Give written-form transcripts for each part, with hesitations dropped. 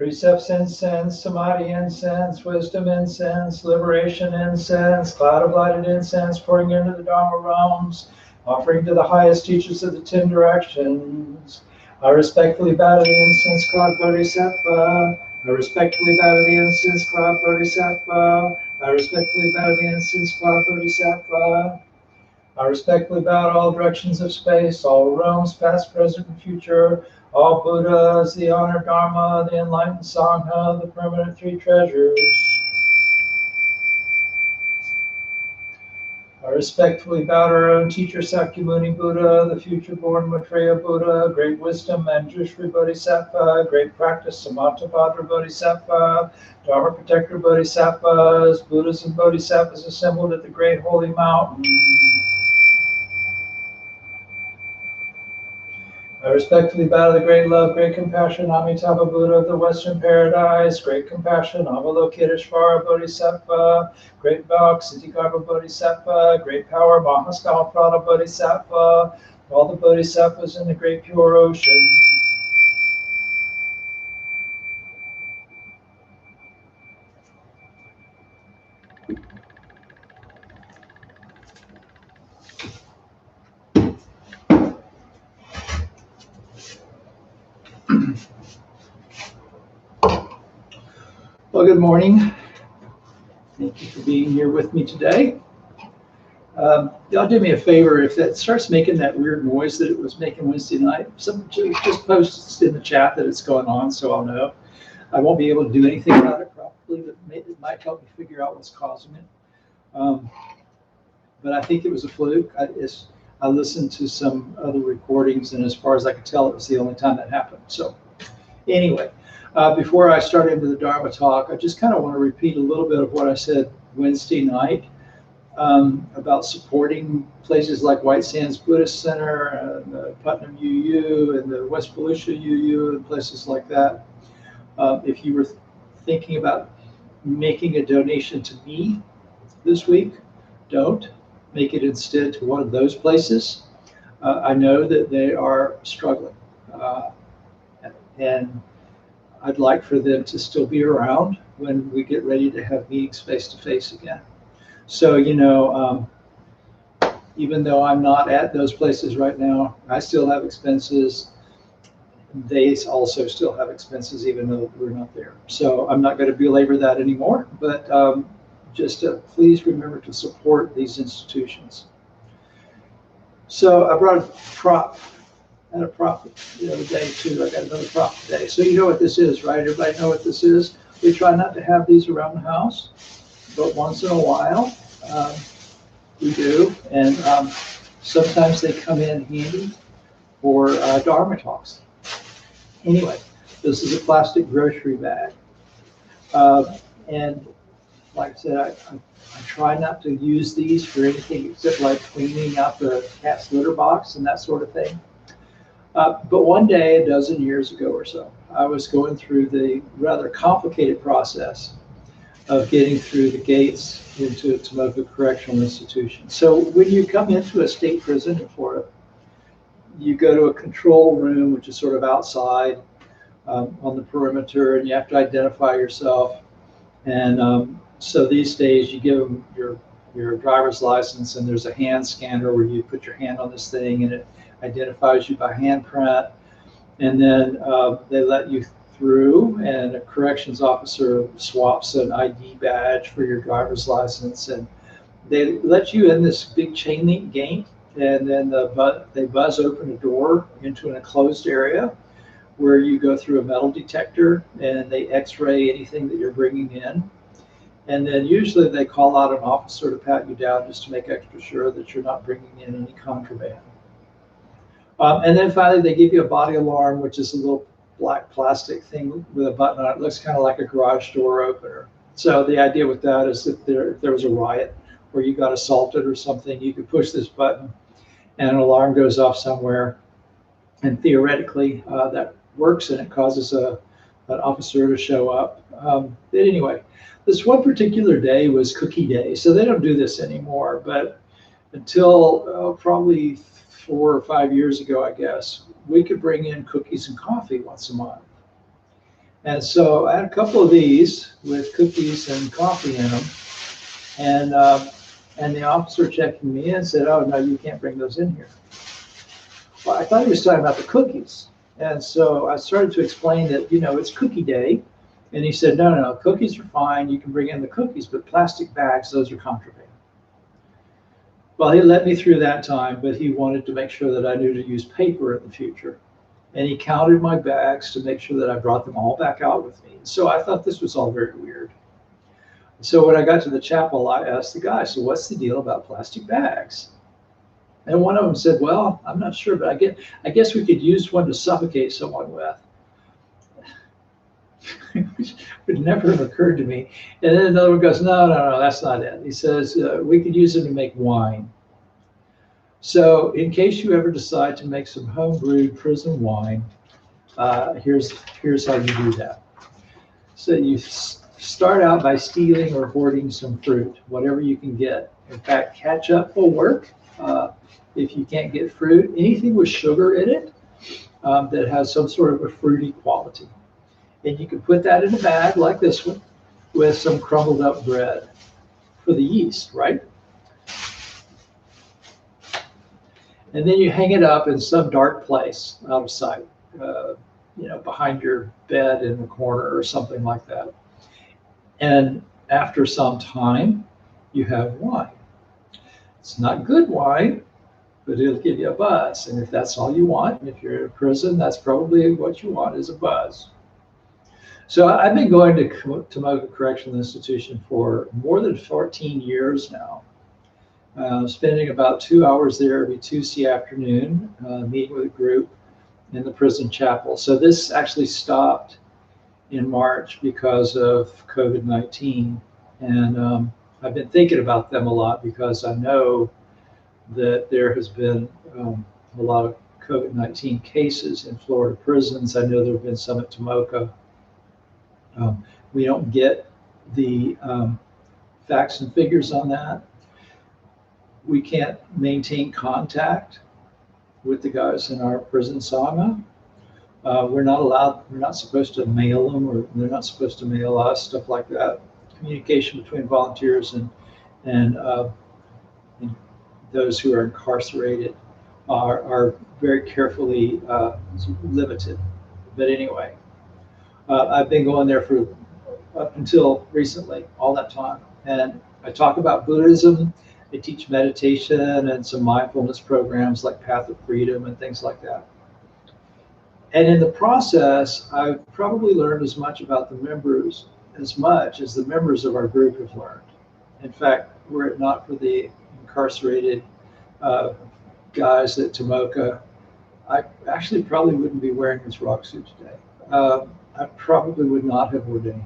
Precepts incense, samadhi incense, wisdom incense, liberation incense, cloud of lighted incense pouring into the Dharma realms, offering to the highest teachers of the 10 directions. I respectfully bow to the incense cloud Bodhisattva. I respectfully bow to the incense cloud Bodhisattva. I respectfully bow to the incense cloud Bodhisattva. I respectfully bow to all directions of space, all realms, past, present, and future, all Buddhas, the honored Dharma, the enlightened Sangha, the permanent 3 treasures. I respectfully bow to our own teacher Sakyamuni Buddha, the future born Maitreya Buddha, great wisdom Manjushri Bodhisattva, great practice Samantabhadra Bodhisattva, Dharma protector Bodhisattvas, Buddhas and Bodhisattvas assembled at the great holy mountain. I respectfully bow to the great love, great compassion, Amitabha Buddha of the Western Paradise, great compassion, Avalokiteshvara Bodhisattva, great Bhak, Siddhigarbha Bodhisattva, great power, Mahaskala Bodhisattva, all the Bodhisattvas in the great pure ocean. Well, good morning. Thank you for being here with me today. Y'all do me a favor, if that starts making that weird noise that it was making Wednesday night, just post in the chat that it's going on so I'll know. I won't be able to do anything about it probably, but it might help me figure out what's causing it. But I think it was a fluke. I listened to some other recordings, and as far as I could tell, it was the only time that happened. So anyway. Before I start into the Dharma talk, I just kind of want to repeat a little bit of what I said Wednesday night about supporting places like White Sands Buddhist Center and the Putnam UU and the West Volusia UU and places like that. If you were thinking about making a donation to me this week, don't. Make it instead to one of those places. I know that they are struggling. And I'd like for them to still be around when we get ready to have meetings face-to-face again. So, even though I'm not at those places right now, I still have expenses. They also still have expenses, even though we're not there. So I'm not going to belabor that anymore, but just please remember to support these institutions. So I brought a prop. I had a prop the other day too. I got another prop today. So you know what this is, right? Everybody know what this is? We try not to have these around the house, but once in a while we do. And sometimes they come in handy for Dharma talks. Anyway, this is a plastic grocery bag. And like I said, I try not to use these for anything except like cleaning out the cat's litter box and that sort of thing. But one day, a dozen years ago or so, I was going through the rather complicated process of getting through the gates into Tomoka Correctional Institution. So when you come into a state prison in Florida, you go to a control room, which is sort of outside on the perimeter, and you have to identify yourself. And so these days, you give them your driver's license, and there's a hand scanner where you put your hand on this thing, and it identifies you by handprint, and then they let you through, and a corrections officer swaps an ID badge for your driver's license, and they let you in this big chain link gate, and then they buzz open a door into an enclosed area where you go through a metal detector, and they x-ray anything that you're bringing in. And then usually they call out an officer to pat you down just to make extra sure that you're not bringing in any contraband. And then finally, they give you a body alarm, which is a little black plastic thing with a button on it. It looks kind of like a garage door opener. So the idea with that is that if there was a riot or you got assaulted or something, you could push this button and an alarm goes off somewhere. And theoretically, that works and it causes an officer to show up. But anyway, this one particular day was cookie day. So they don't do this anymore. But until probably 4 or 5 years ago, I guess, we could bring in cookies and coffee once a month. And so I had a couple of these with cookies and coffee in them. And the officer checking me in said, "Oh, no, you can't bring those in here." Well, I thought he was talking about the cookies. And so I started to explain that, it's cookie day. And he said, "No, no, no, cookies are fine. You can bring in the cookies, but plastic bags, those are contraband." Well, he let me through that time, but he wanted to make sure that I knew to use paper in the future. And he counted my bags to make sure that I brought them all back out with me. So I thought this was all very weird. So when I got to the chapel, I asked the guy, "So what's the deal about plastic bags?" And one of them said, "Well, I'm not sure, but I guess we could use one to suffocate someone with." Which would never have occurred to me. And then another one goes, "No, no, no, that's not it." He says, "We could use them to make wine." So in case you ever decide to make some home-brewed prison wine, here's how you do that. So you start out by stealing or hoarding some fruit, whatever you can get. In fact, ketchup will work if you can't get fruit. Anything with sugar in it that has some sort of a fruity quality. And you can put that in a bag like this one with some crumbled up bread for the yeast, right? And then you hang it up in some dark place out of sight, behind your bed in the corner or something like that. And after some time, you have wine. It's not good wine, but it'll give you a buzz. And if that's all you want, and if you're in prison, that's probably what you want, is a buzz. So I've been going to Tomoka Correctional Institution for more than 14 years now. Spending about 2 hours there every Tuesday afternoon, meeting with a group in the prison chapel. So this actually stopped in March because of COVID-19. And I've been thinking about them a lot because I know that there has been a lot of COVID-19 cases in Florida prisons. I know there have been some at Tomoka. We don't get the facts and figures on that. We can't maintain contact with the guys in our prison sangha. We're not supposed to mail them, or they're not supposed to mail us, stuff like that. Communication between volunteers and those who are incarcerated are very carefully limited. But anyway, I've been going there for up until recently, all that time. And I talk about Buddhism. I teach meditation and some mindfulness programs like Path of Freedom and things like that. And in the process, I've probably learned as much about the members as much as the members of our group have learned. In fact, were it not for the incarcerated guys at Tomoka, I actually probably wouldn't be wearing this rock suit today. I probably would not have ordained.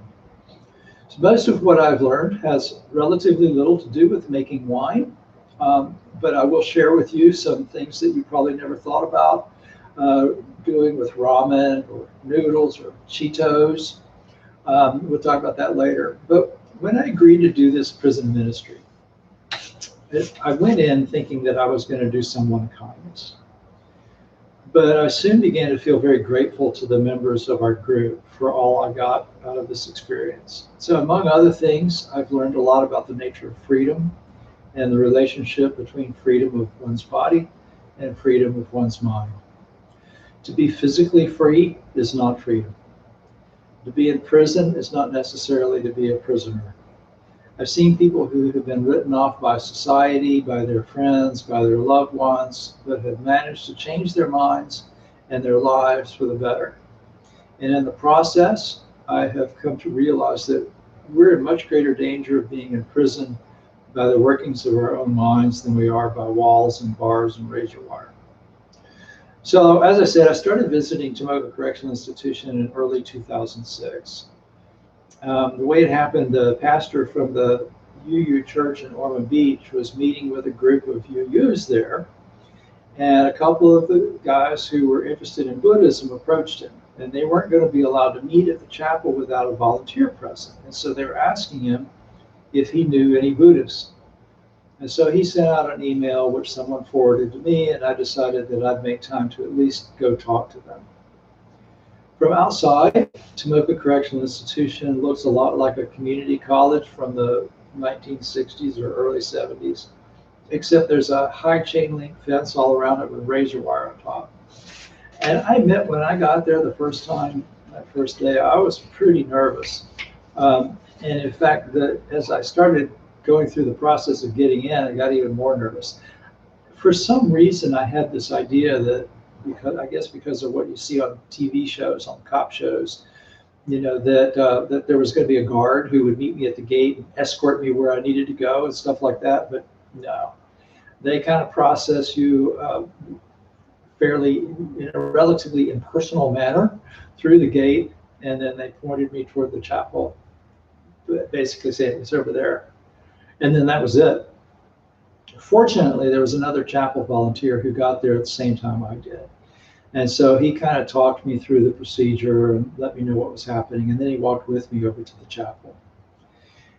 So most of what I've learned has relatively little to do with making wine, but I will share with you some things that you probably never thought about doing with ramen or noodles or Cheetos. We'll talk about that later. But when I agreed to do this prison ministry, I went in thinking that I was going to do someone a kindness. But I soon began to feel very grateful to the members of our group for all I got out of this experience. So among other things, I've learned a lot about the nature of freedom and the relationship between freedom of one's body and freedom of one's mind. To be physically free is not freedom. To be in prison is not necessarily to be a prisoner. I've seen people who have been written off by society, by their friends, by their loved ones, but have managed to change their minds and their lives for the better. And in the process, I have come to realize that we're in much greater danger of being in prison by the workings of our own minds than we are by walls and bars and razor wire. So as I said, I started visiting Tomoka Correctional Institution in early 2006. The way it happened, the pastor from the UU Church in Ormond Beach was meeting with a group of UUs there, and a couple of the guys who were interested in Buddhism approached him, and they weren't going to be allowed to meet at the chapel without a volunteer present. And so they were asking him if he knew any Buddhists. And so he sent out an email, which someone forwarded to me, and I decided that I'd make time to at least go talk to them. From outside, Tomoka Correctional Institution looks a lot like a community college from the 1960s or early 70s, except there's a high chain link fence all around it with razor wire on top. And I admit, when I got there the first time, that first day, I was pretty nervous. And in fact, as I started going through the process of getting in, I got even more nervous. For some reason, I had this idea that, because of what you see on TV shows, on cop shows, that there was going to be a guard who would meet me at the gate and escort me where I needed to go and stuff like that. But no, they kind of process you fairly in a relatively impersonal manner through the gate, and then they pointed me toward the chapel, basically saying it's over there, and then that was it. Fortunately, there was another chapel volunteer who got there at the same time I did. And so he kind of talked me through the procedure and let me know what was happening. And then he walked with me over to the chapel.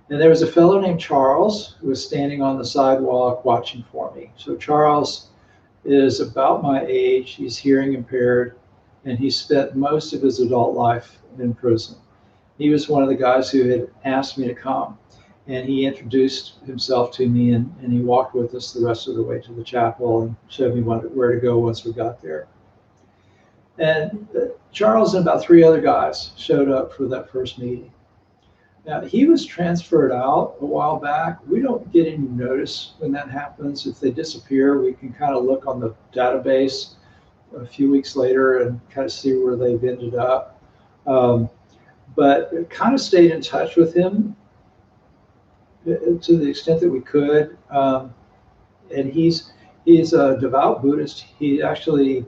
And there was a fellow named Charles who was standing on the sidewalk watching for me. So Charles is about my age. He's hearing impaired, and he spent most of his adult life in prison. He was one of the guys who had asked me to come. And he introduced himself to me, and he walked with us the rest of the way to the chapel and showed me where to go once we got there. And Charles and about 3 other guys showed up for that first meeting. Now, he was transferred out a while back. We don't get any notice when that happens. If they disappear, we can kind of look on the database a few weeks later and kind of see where they've ended up. But kind of stayed in touch with him to the extent that we could. And he's a devout Buddhist. He actually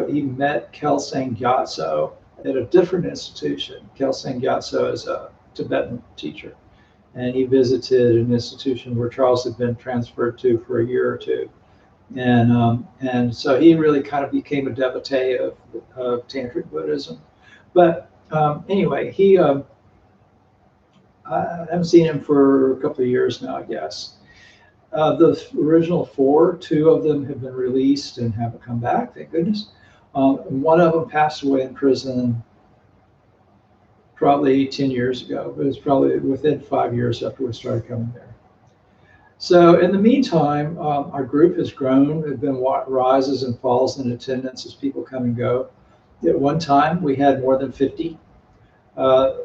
he met Kelsang Gyatso at a different institution. Kelsang Gyatso is a Tibetan teacher, and he visited an institution where Charles had been transferred to for a year or two. And so he really kind of became a devotee of Tantric Buddhism. But anyway, I haven't seen him for a couple of years now, I guess. The original 4, 2 of them have been released and haven't come back, thank goodness. One of them passed away in prison probably 10 years ago, but it was probably within 5 years after we started coming there. So in the meantime, our group has grown. There have been rises and falls in attendance as people come and go. At one time, we had more than 50. On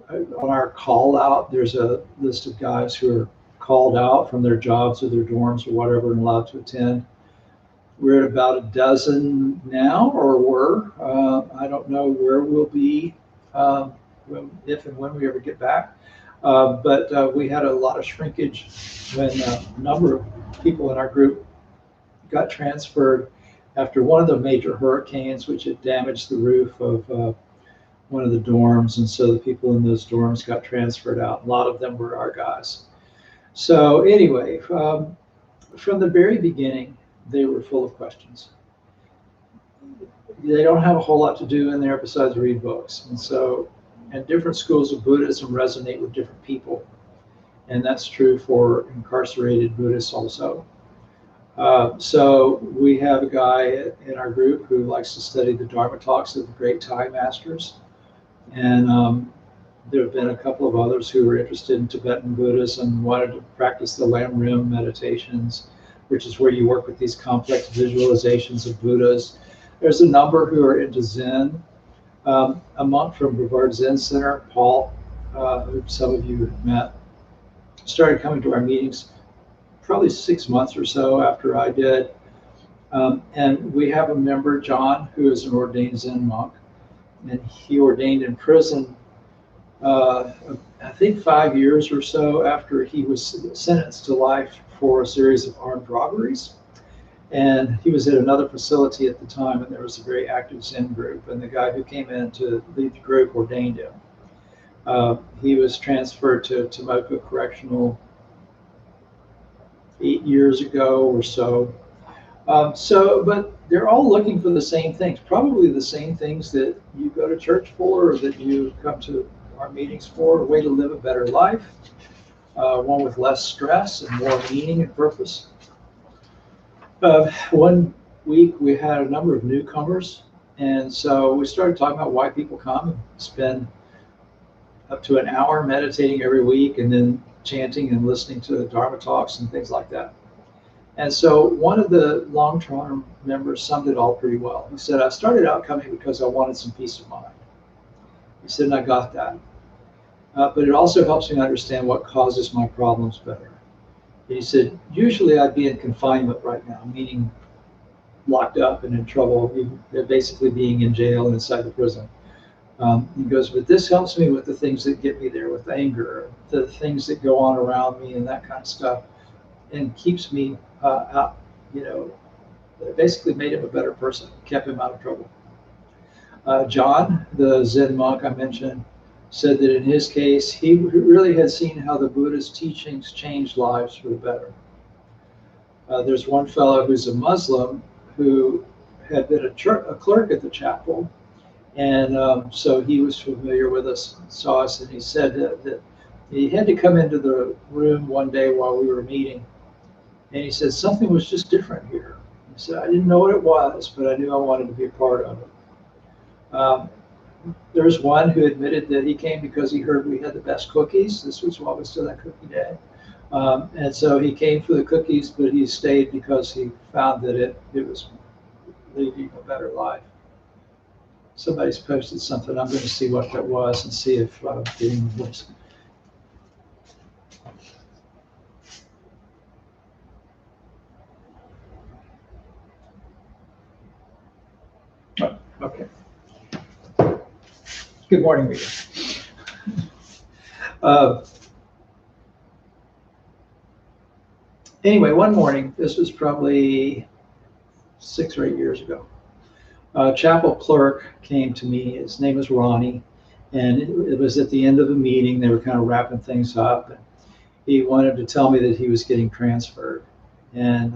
our call out, there's a list of guys who are called out from their jobs or their dorms or whatever and allowed to attend. We're at about a dozen now, or were. I don't know where we'll be if and when we ever get back. But we had a lot of shrinkage when a number of people in our group got transferred after one of the major hurricanes, which had damaged the roof of one of the dorms. And so the people in those dorms got transferred out. A lot of them were our guys. So anyway, from the very beginning, they were full of questions. They don't have a whole lot to do in there besides read books. And different schools of Buddhism resonate with different people. And that's true for incarcerated Buddhists also. So we have a guy in our group who likes to study the Dharma talks of the great Thai masters. And there have been a couple of others who were interested in Tibetan Buddhism and wanted to practice the Lam Rim meditations, which is where you work with these complex visualizations of Buddhas. There's a number who are into Zen. A monk from Brevard Zen Center, Paul, who some of you have met, started coming to our meetings probably 6 months or so after I did. And we have a member, John, who is an ordained Zen monk. And he ordained in prison, I think 5 years or so after he was sentenced to life for a series of armed robberies. And he was at another facility at the time, and there was a very active Zen group. And the guy who came in to lead the group ordained him. He was transferred to Tomoka Correctional 8 years ago or so. But they're all looking for the same things, probably the same things that you go to church for, or that you come to our meetings for: a way to live a better life, one with less stress and more meaning and purpose. One week we had a number of newcomers And so we started talking about why people come and spend up to an hour meditating every week and then chanting and listening to the dharma talks and things like that. And so one of the long-term members summed it all pretty well. He said, I started out coming because I wanted some peace of mind. He said, and I got that. But it also helps me understand what causes my problems better. He said, usually I'd be in confinement right now, meaning locked up and in trouble, basically being in jail inside the prison. He goes, but this helps me with the things that get me there, with anger, the things that go on around me and that kind of stuff, and keeps me out, it basically made him a better person, kept him out of trouble. John, the Zen monk I mentioned, said that in his case, he really had seen how the Buddha's teachings changed lives for the better. There's one fellow who's a Muslim who had been a clerk at the chapel, and so he was familiar with us, saw us, and he said that he had to come into the room one day while we were meeting, and he said something was just different here. He said, I didn't know what it was, but I knew I wanted to be a part of it. There's one who admitted that he came because he heard we had the best cookies. This was while we still had cookie day. And so he came for the cookies, but he stayed because he found that it was leading a better life. Somebody's posted something. I'm going to see what that was and see if I'm getting the voice. Oh, okay. Good morning, Rita. Anyway, one morning, this was probably 6 or 8 years ago, a chapel clerk came to me. His name was Ronnie, and it was at the end of the meeting. They were kind of wrapping things up, and he wanted to tell me that he was getting transferred. And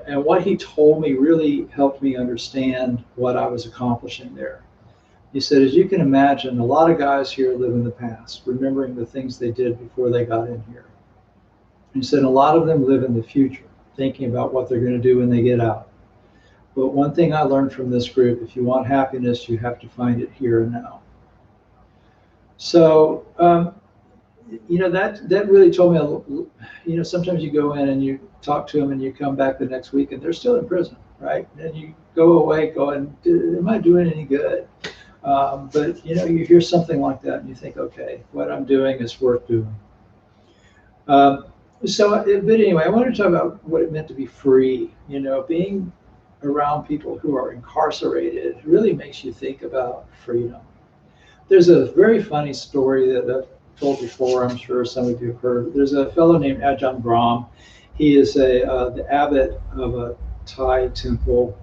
what he told me really helped me understand what I was accomplishing there. He said, as you can imagine, a lot of guys here live in the past, remembering the things they did before they got in here. He said, a lot of them live in the future, thinking about what they're going to do when they get out. But one thing I learned from this group, if you want happiness, you have to find it here and now. So, that really told me, sometimes you go in and you talk to them and you come back the next week and they're still in prison, right? And you go away going, am I doing any good? But you hear something like that and you think, okay, what I'm doing is worth doing. But anyway, I wanted to talk about what it meant to be free. Being around people who are incarcerated really makes you think about freedom. There's a very funny story that I've told before. I'm sure some of you have heard. There's a fellow named Ajahn Brahm. He is the abbot of a Thai temple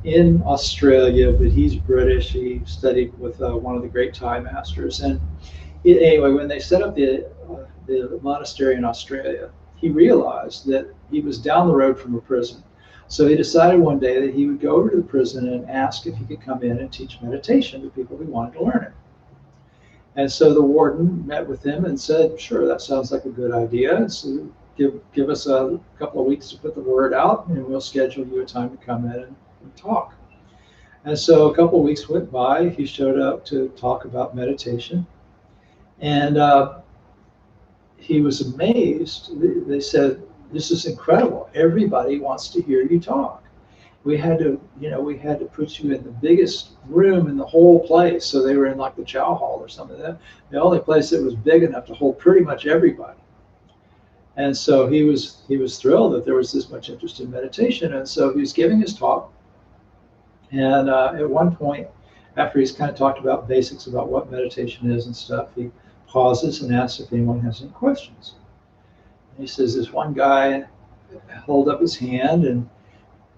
in Australia, but he's British. He studied with one of the great Thai masters. And anyway, when they set up the monastery in Australia, he realized that he was down the road from a prison. So he decided one day that he would go over to the prison and ask if he could come in and teach meditation to people who wanted to learn it. And so the warden met with him and said, sure, that sounds like a good idea. So give us a couple of weeks to put the word out, and we'll schedule you a time to come in and talk. And so a couple of weeks went by. He showed up to talk about meditation. And he was amazed. They said, this is incredible. Everybody wants to hear you talk. We had to put you in the biggest room in the whole place. So they were in like the chow hall or something. The only place that was big enough to hold pretty much everybody. And so he was thrilled that there was this much interest in meditation. And so he was giving his talk. And at one point, after he's kind of talked about basics about what meditation is and stuff, he pauses and asks if anyone has any questions. And he says, this one guy held up his hand and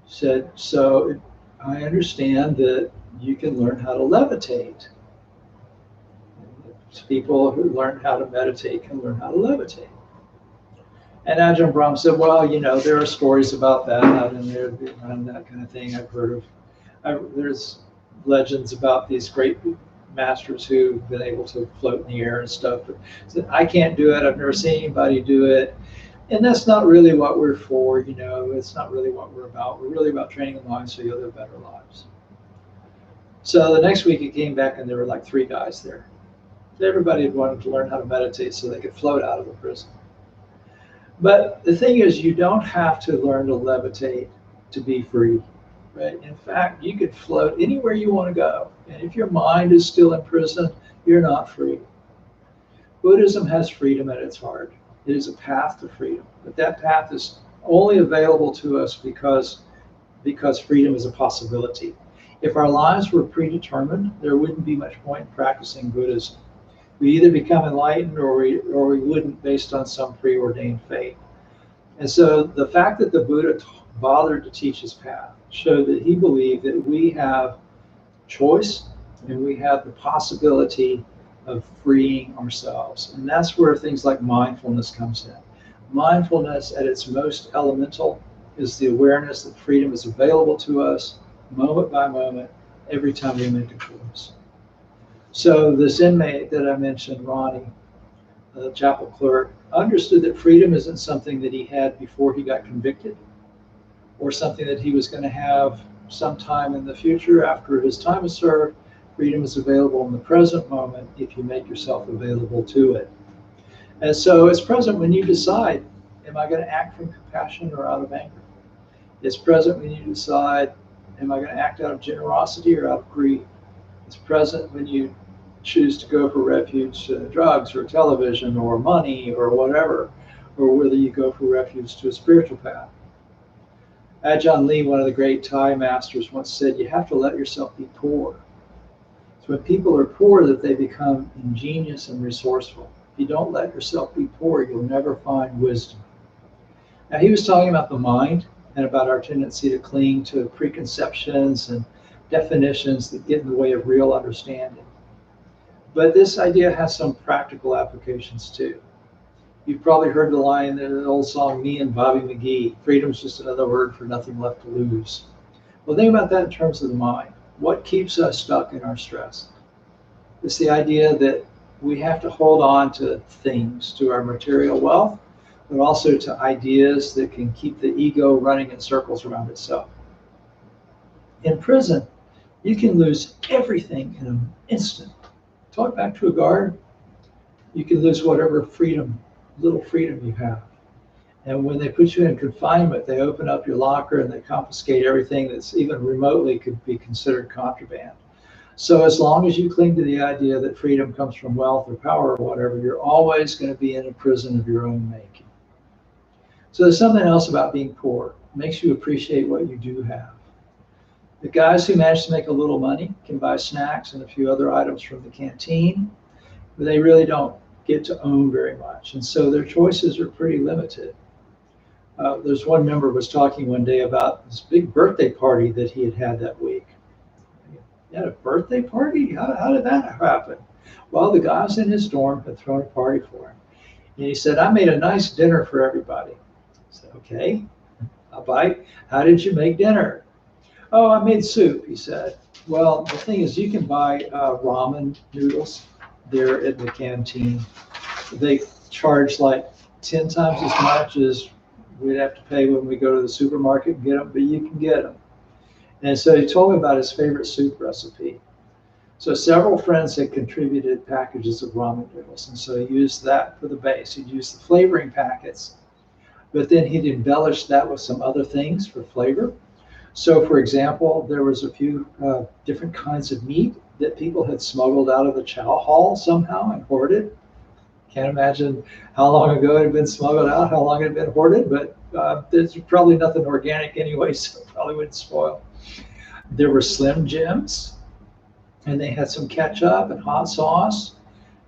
said, so I understand that you can learn how to levitate. People who learn how to meditate can learn how to levitate. And Ajahn Brahm said, well, there are stories about that and that kind of thing I've heard of. There's legends about these great masters who've been able to float in the air and stuff. But I can't do it. I've never seen anybody do it. And that's not really what we're for, It's not really what we're about. We're really about training the mind so you'll live better lives. So the next week he came back and there were like 3 guys there. Everybody had wanted to learn how to meditate so they could float out of the prison. But the thing is, you don't have to learn to levitate to be free, right? In fact, you could float anywhere you want to go. And if your mind is still in prison, you're not free. Buddhism has freedom at its heart. It is a path to freedom, but that path is only available to us because freedom is a possibility. If our lives were predetermined, there wouldn't be much point in practicing Buddhism. We either become enlightened or we wouldn't, based on some preordained fate. And so the fact that the Buddha bothered to teach his path showed that he believed that we have choice and we have the possibility of freeing ourselves. And that's where things like mindfulness comes in. Mindfulness at its most elemental is the awareness that freedom is available to us moment by moment every time we make a choice. So this inmate that I mentioned, Ronnie, the chapel clerk, understood that freedom isn't something that he had before he got convicted or something that he was going to have sometime in the future after his time is served. Freedom is available in the present moment if you make yourself available to it. And so it's present when you decide, am I going to act from compassion or out of anger? It's present when you decide, am I going to act out of generosity or out of greed? It's present when you choose to go for refuge to drugs or television or money or whatever, or whether you go for refuge to a spiritual path. Ajahn Lee, one of the great Thai masters, once said, you have to let yourself be poor. It's when people are poor that they become ingenious and resourceful. If you don't let yourself be poor, you'll never find wisdom. Now, he was talking about the mind and about our tendency to cling to preconceptions and definitions that get in the way of real understanding. But this idea has some practical applications too. You've probably heard the line in an old song, Me and Bobby McGee, freedom's just another word for nothing left to lose. Well, think about that in terms of the mind. What keeps us stuck in our stress? It's the idea that we have to hold on to things, to our material wealth, but also to ideas that can keep the ego running in circles around itself. In prison, you can lose everything in an instant. Talk back to a guard, you can lose whatever little freedom you have. And when they put you in confinement, they open up your locker and they confiscate everything that's even remotely could be considered contraband. So as long as you cling to the idea that freedom comes from wealth or power or whatever, you're always going to be in a prison of your own making. So there's something else about being poor. It makes you appreciate what you do have. The guys who manage to make a little money can buy snacks and a few other items from the canteen, but they really don't get to own very much. And so their choices are pretty limited. There's one member was talking one day about this big birthday party that he had that week. He had a birthday party? How did that happen? Well, the guys in his dorm had thrown a party for him. And he said, I made a nice dinner for everybody. I said, okay, I'll bite. How did you make dinner? Oh, I made soup, he said. Well, the thing is, you can buy ramen noodles there at the canteen. They charge like 10 times as much as we'd have to pay when we go to the supermarket and get them, but you can get them. And so he told me about his favorite soup recipe. So several friends had contributed packages of ramen noodles, and so he used that for the base. He'd use the flavoring packets, but then he'd embellish that with some other things for flavor. So for example, there was a few different kinds of meat that people had smuggled out of the chow hall somehow and hoarded. Can't imagine how long ago it had been smuggled out, how long it had been hoarded, but there's probably nothing organic anyway, so it probably wouldn't spoil. There were Slim Jims, and they had some ketchup and hot sauce,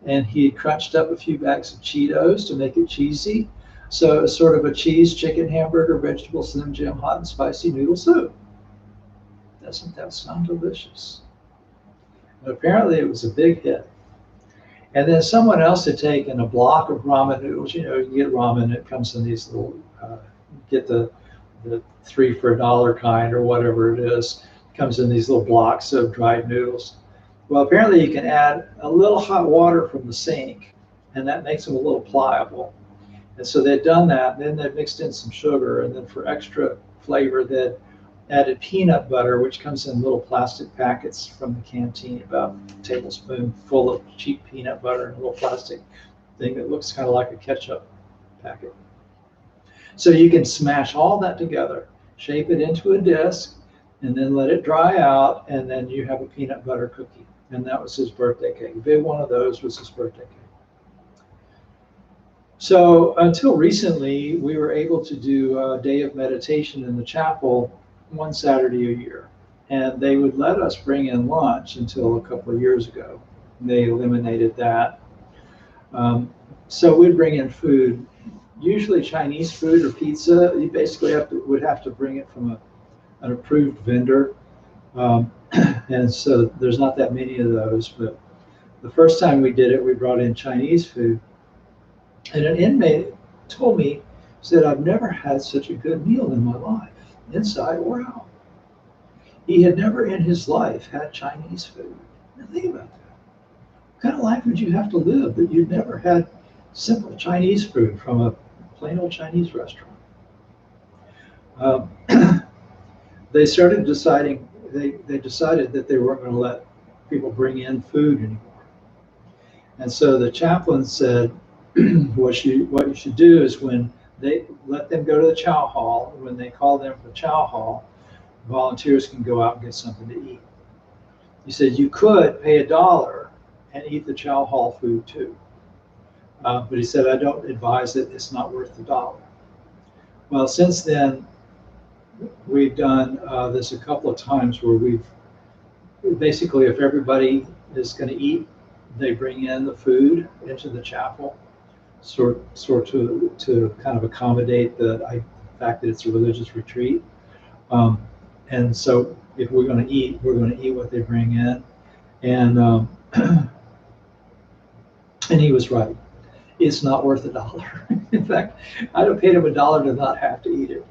and he had crunched up a few bags of Cheetos to make it cheesy. So it was sort of a cheese, chicken, hamburger, vegetable, Slim Jim, hot and spicy noodle soup. Doesn't that sound delicious? But apparently it was a big hit. And then someone else had taken a block of ramen noodles. You know, you get ramen, it comes in these little, get the 3 for $1 kind or whatever it is. It comes in these little blocks of dried noodles. Well, apparently you can add a little hot water from the sink, and that makes them a little pliable. And so they'd done that, and then they'd mixed in some sugar, and then for extra flavor, they'd added peanut butter, which comes in little plastic packets from the canteen, about a tablespoon full of cheap peanut butter in a little plastic thing that looks kind of like a ketchup packet. So you can smash all that together, shape it into a disc, and then let it dry out, and then you have a peanut butter cookie. And that was his birthday cake. A big one of those was his birthday cake. So until recently, we were able to do a day of meditation in the chapel one Saturday a year. And they would let us bring in lunch until a couple of years ago. They eliminated that. So we'd bring in food, usually Chinese food or pizza. You basically would have to bring it from an approved vendor. And so there's not that many of those. But the first time we did it, we brought in Chinese food. And an inmate told me, said, I've never had such a good meal in my life, inside or out. He had never in his life had Chinese food. Now think about that. What kind of life would you have to live that you'd never had simple Chinese food from a plain old Chinese restaurant? They started deciding, they decided that they weren't going to let people bring in food anymore. And so the chaplain said, what you should do is when they let them go to the chow hall, when they call them for chow hall, volunteers can go out and get something to eat. He said you could pay $1 and eat the chow hall food too. But he said, I don't advise it, it's not worth $1. Well, since then, we've done this a couple of times where we've basically, if everybody is going to eat, they bring in the food into the chapel, sort to kind of accommodate the fact that it's a religious retreat. And so if we're going to eat what they bring in. And and he was right. It's not worth $1. In fact, I'd have paid him $1 to not have to eat it.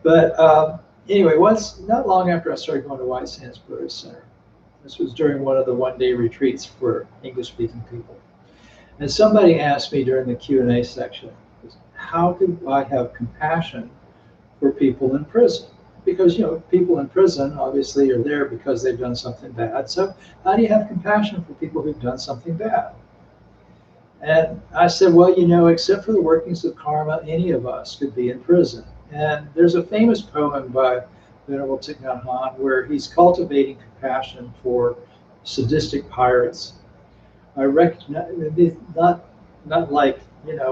But anyway, not long after I started going to White Sands Buddhist Center, this was during one of the one-day retreats for English-speaking people. And somebody asked me during the Q&A section, how do I have compassion for people in prison? Because, people in prison obviously are there because they've done something bad. So how do you have compassion for people who've done something bad? And I said, well, except for the workings of karma, any of us could be in prison. And there's a famous poem by Venerable Thich Nhat Hanh where he's cultivating compassion for sadistic pirates. I recognize, not like,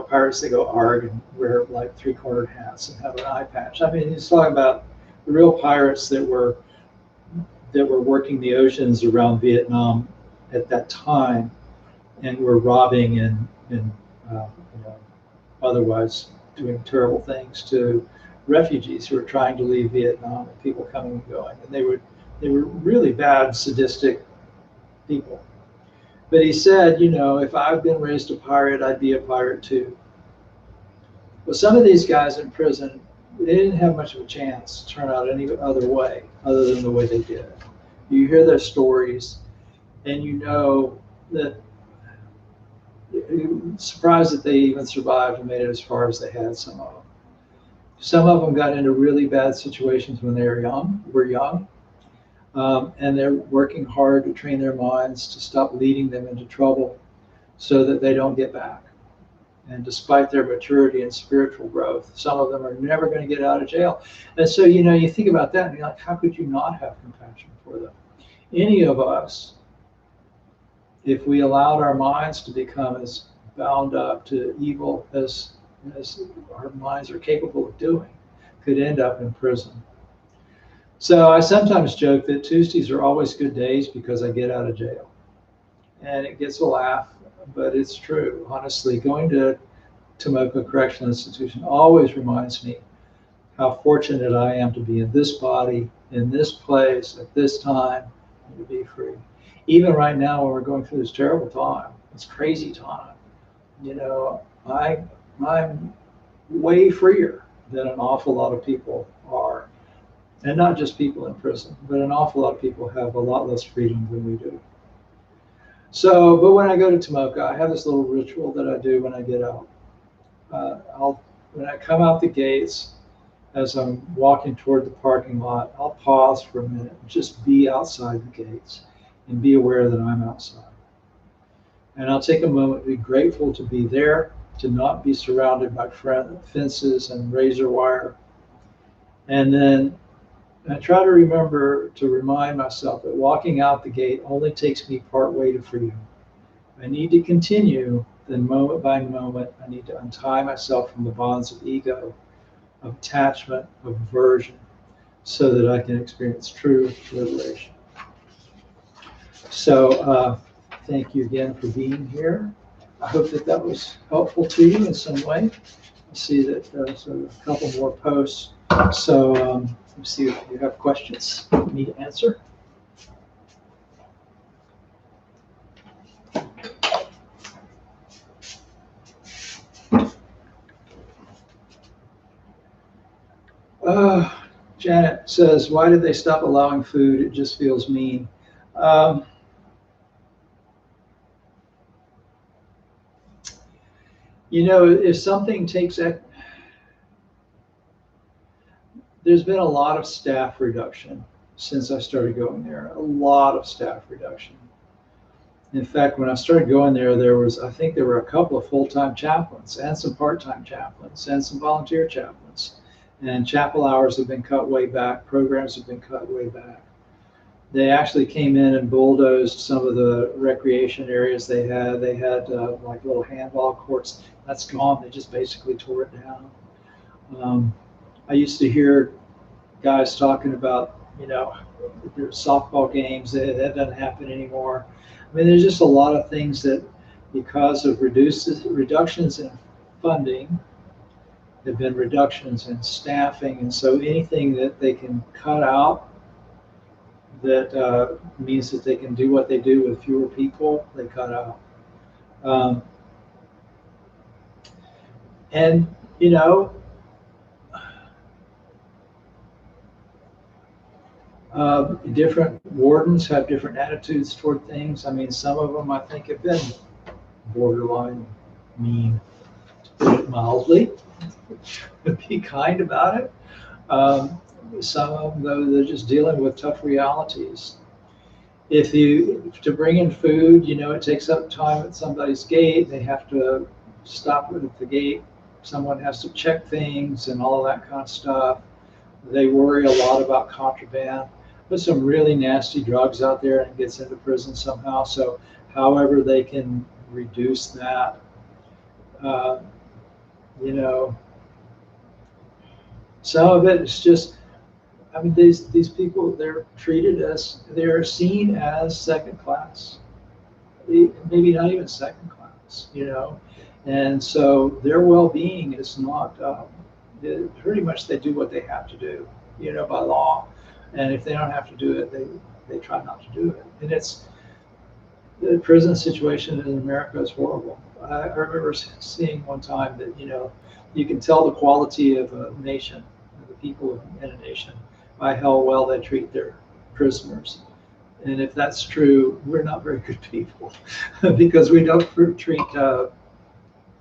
pirates that go arg and wear like three-cornered hats and have an eye patch. I mean, he's talking about the real pirates that were working the oceans around Vietnam at that time and were robbing and otherwise doing terrible things to refugees who were trying to leave Vietnam and people coming and going. And they were really bad, sadistic people. But he said, if I'd been raised a pirate, I'd be a pirate too. Well, some of these guys in prison, they didn't have much of a chance to turn out any other way, other than the way they did. You hear their stories, and you know that you're surprised that they even survived and made it as far as they had, some of them. Some of them got into really bad situations when they were young, and they're working hard to train their minds to stop leading them into trouble so that they don't get back. And despite their maturity and spiritual growth, some of them are never going to get out of jail. And so, you think about that and you're like, how could you not have compassion for them? Any of us, if we allowed our minds to become as bound up to evil as our minds are capable of doing, could end up in prison. So I sometimes joke that Tuesdays are always good days because I get out of jail. And it gets a laugh, but it's true. Honestly, going to Tomoka Correctional Institution always reminds me how fortunate I am to be in this body, in this place, at this time, and to be free. Even right now when we're going through this terrible time, this crazy time, I'm way freer than an awful lot of people are. And not just people in prison, but an awful lot of people have a lot less freedom than we do. So, but when I go to Tomoka, I have this little ritual that I do when I get out. When I come out the gates, as I'm walking toward the parking lot, I'll pause for a minute and just be outside the gates and be aware that I'm outside. And I'll take a moment to be grateful to be there, to not be surrounded by fences and razor wire. And then I try to remember to remind myself that walking out the gate only takes me part way to freedom. I need to continue, then moment by moment, I need to untie myself from the bonds of ego, of attachment, of aversion, so that I can experience true liberation. So thank you again for being here. I hope that that was helpful to you in some way. I see that there's a couple more posts. So let's see if you have questions for me to answer. Janet says, why did they stop allowing food? It just feels mean. You know, if something takes that, there's been a lot of staff reduction since I started going there, a lot of staff reduction. In fact, when I started going there, I think there were a couple of full-time chaplains and some part-time chaplains and some volunteer chaplains. And chapel hours have been cut way back, programs have been cut way back. They actually came in and bulldozed some of the recreation areas they had. They had like little handball courts. That's gone. They just basically tore it down. I used to hear guys talking about, you know, their softball games. That doesn't happen anymore. I mean, there's just a lot of things that, because of reductions in funding, there have been reductions in staffing, and so anything that they can cut out that means that they can do what they do with fewer people, they cut out. And, you know, different wardens have different attitudes toward things. I mean, some of them I think have been borderline mean, to put it mildly. Be kind about it. Some of them, though, they're just dealing with tough realities. To bring in food, you know, it takes up time at somebody's gate. They have to stop it at the gate. Someone has to check things and all of that kind of stuff. They worry a lot about contraband. There's some really nasty drugs out there, and it gets into prison somehow. So however they can reduce that, you know, some of it is just, I mean, these people, they're seen as second class, maybe not even second class, you know, and so their well-being is not, pretty much they do what they have to do, you know, by law, and if they don't have to do it, they try not to do it. And the prison situation in America is horrible. I remember seeing one time that, you know, you can tell the quality of a nation, the people in a nation, by how well they treat their prisoners. And if that's true, we're not very good people because we don't treat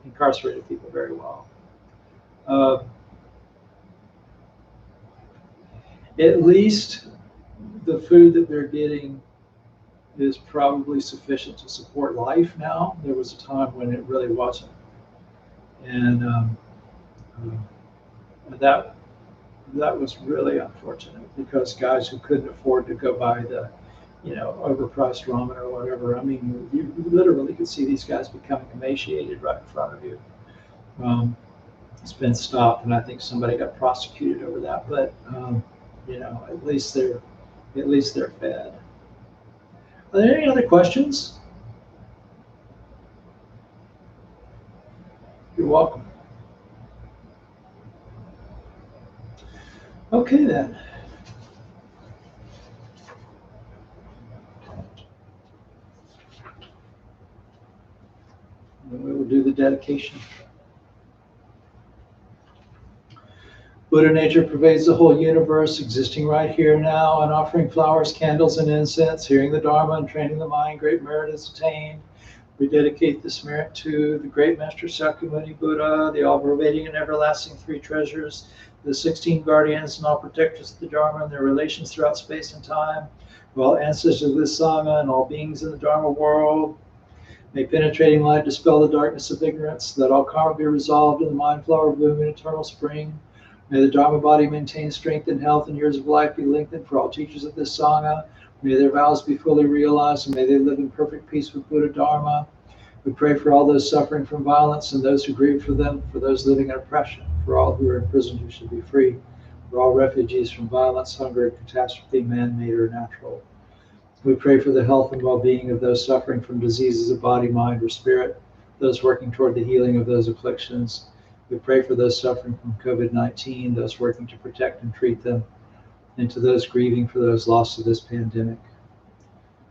incarcerated people very well. At least the food that they're getting is probably sufficient to support life now. There was a time when it really wasn't. And that was really unfortunate, because guys who couldn't afford to go buy the, you know, overpriced ramen or whatever, I mean, you literally could see these guys becoming emaciated right in front of you. It's been stopped, and I think somebody got prosecuted over that. But you know, at least they're fed. Are there any other questions? You're welcome. Okay then. And we will do the dedication. Buddha nature pervades the whole universe, existing right here now, and offering flowers, candles, and incense, hearing the dharma and training the mind, great merit is attained. We dedicate this merit to the great Master Sakyamuni Buddha, the all-pervading and everlasting three treasures, the 16 guardians and all protectors of the Dharma and their relations throughout space and time, to all ancestors of this Sangha and all beings in the Dharma world. May penetrating light dispel the darkness of ignorance, let all karma be resolved in the mind flower bloom in eternal spring. May the Dharma body maintain strength and health, and years of life be lengthened for all teachers of this Sangha. May their vows be fully realized, and may they live in perfect peace with Buddha Dharma. We pray for all those suffering from violence and those who grieve for them, for those living in oppression, for all who are imprisoned who should be free, for all refugees from violence, hunger, and catastrophe, man-made or natural. We pray for the health and well-being of those suffering from diseases of body, mind, or spirit, those working toward the healing of those afflictions. We pray for those suffering from COVID-19, those working to protect and treat them, and to those grieving for those lost to this pandemic.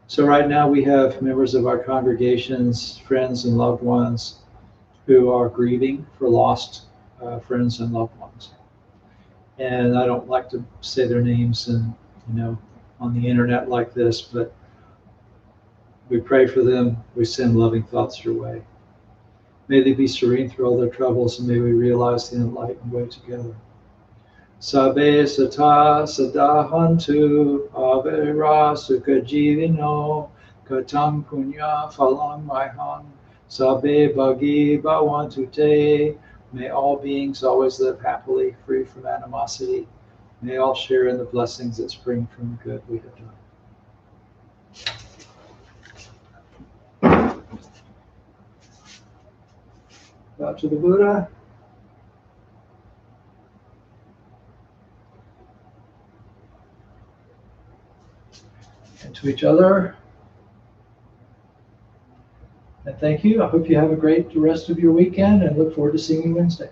So right now we have members of our congregations, friends and loved ones who are grieving for lost friends and loved ones. And I don't like to say their names and, on the internet like this, but we pray for them. We send loving thoughts your way. May they be serene through all their troubles, and may we realize the enlightened way together. Sabe sata sadahantu avera sukha jivino katang punya phalang maihang sabe bhagi bhavantu te. May all beings always live happily, free from animosity. May all share in the blessings that spring from the good we have done. Bow to the Buddha. And to each other. And thank you. I hope you have a great rest of your weekend and look forward to seeing you Wednesday.